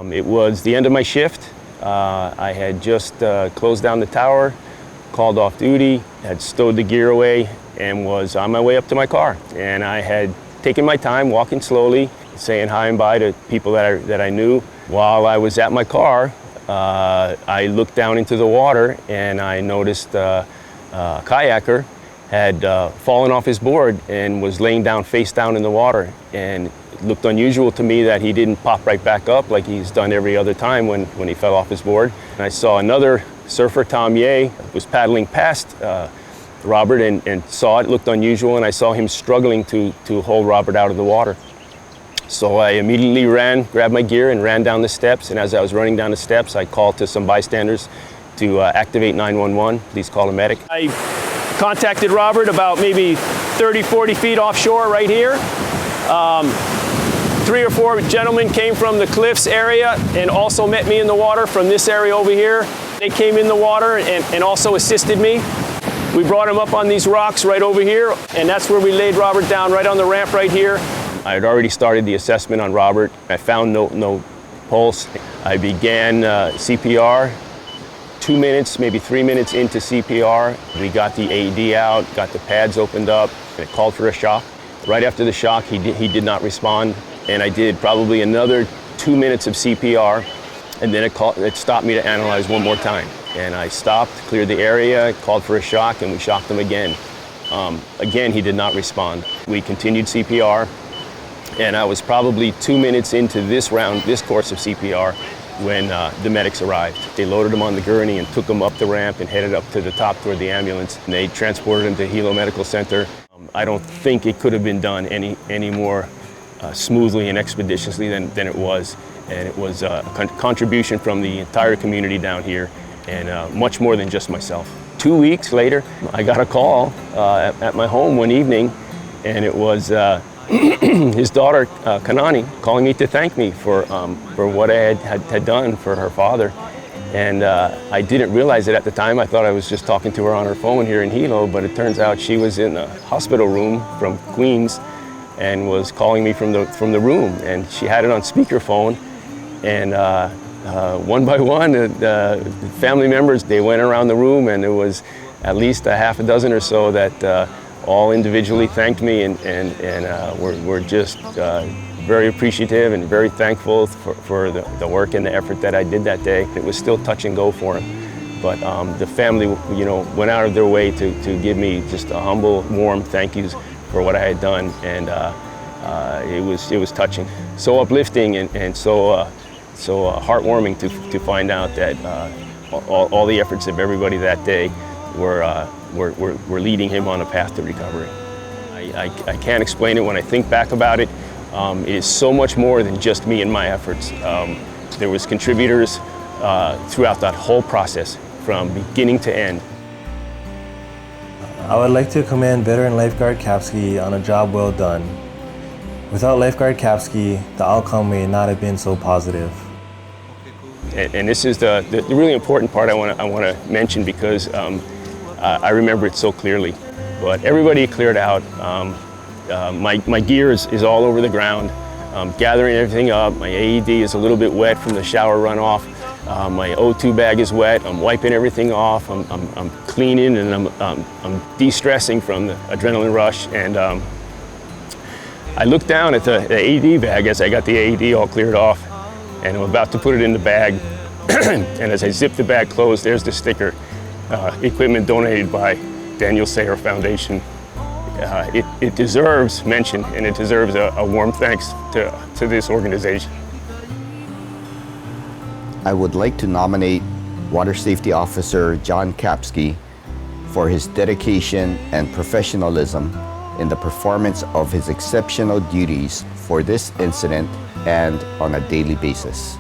It was the end of my shift. I had just closed down the tower, called off duty, had stowed the gear away, and was on my way up to my car. And I had taken my time, walking slowly, saying hi and bye to people that I knew. While I was at my car, I looked down into the water and I noticed a kayaker had fallen off his board and was laying down face down in the water. And it looked unusual to me that he didn't pop right back up like he's done every other time when he fell off his board. And I saw another surfer, Tom Ye, was paddling past Robert and saw it, looked unusual, and I saw him struggling to hold Robert out of the water. So I immediately grabbed my gear and ran down the steps, and as I was running down the steps, I called to some bystanders to activate 911, please call a medic. I contacted Robert about maybe 30, 40 feet offshore right here. 3 or 4 gentlemen came from the cliffs area and also met me in the water from this area over here. They came in the water and also assisted me. We brought him up on these rocks right over here, and that's where we laid Robert down, right on the ramp right here. I had already started the assessment on Robert. I found no pulse. I began CPR. 2 minutes, maybe 3 minutes into CPR, we got the AED out, got the pads opened up, and it called for a shock. Right after the shock, he did not respond, and I did probably another 2 minutes of CPR, and then it stopped me to analyze one more time. And I stopped, cleared the area, called for a shock, and we shocked him again. Again, he did not respond. We continued CPR, and I was probably 2 minutes into this course of CPR, when the medics arrived. They loaded him on the gurney and took him up the ramp and headed up to the top toward the ambulance. And they transported him to Hilo Medical Center. I don't think it could have been done any more smoothly and expeditiously than it was. And it was a contribution from the entire community down here, and much more than just myself. 2 weeks later, I got a call at my home one evening, and it was his daughter, Kanani, calling me to thank me for what I had done for her father. And I didn't realize it at the time. I thought I was just talking to her on her phone here in Hilo, but it turns out she was in a hospital room from Queens and was calling me from the room. And she had it on speakerphone. And one by one, the family members, they went around the room, and there was at least a half a dozen or so that all individually thanked me, and we're just very appreciative and very thankful for the work and the effort that I did that day. It was still touch and go for him, but the family, went out of their way to give me just a humble, warm thank yous for what I had done, and it was touching, so uplifting, and so heartwarming to find out that all the efforts of everybody that day were leading him on a path to recovery. I can't explain it. When I think back about it, it is so much more than just me and my efforts. There was contributors throughout that whole process, from beginning to end. I would like to commend veteran lifeguard Kapski on a job well done. Without lifeguard Kapski, the outcome may not have been so positive. And this is the really important part I want to mention, because I remember it so clearly. But everybody cleared out. My gear is all over the ground. Gathering everything up. My AED is a little bit wet from the shower runoff. My O2 bag is wet. I'm wiping everything off. I'm cleaning, and I'm de-stressing from the adrenaline rush. And I looked down at the AED bag as I got the AED all cleared off, and I'm about to put it in the bag. And as I zip the bag closed, there's the sticker, equipment donated by Daniel Sayer Foundation. It deserves mention, and it deserves a warm thanks to this organization. I would like to nominate Water Safety Officer John Kapski for his dedication and professionalism in the performance of his exceptional duties for this incident and on a daily basis.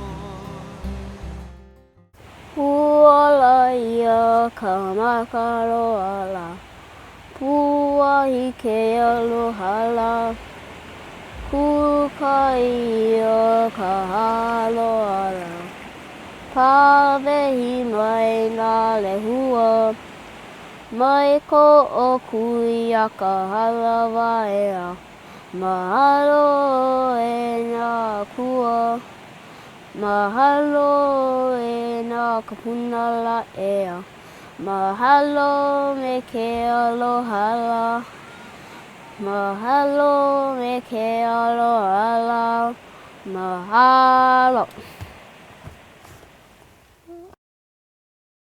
Mai ko o kuia ka halawa ea, mahalo e ngā kua. Mahalo e nā kapuna la ea. Mahalo me ke alohala. Mahalo me ke alohala. Mahalo.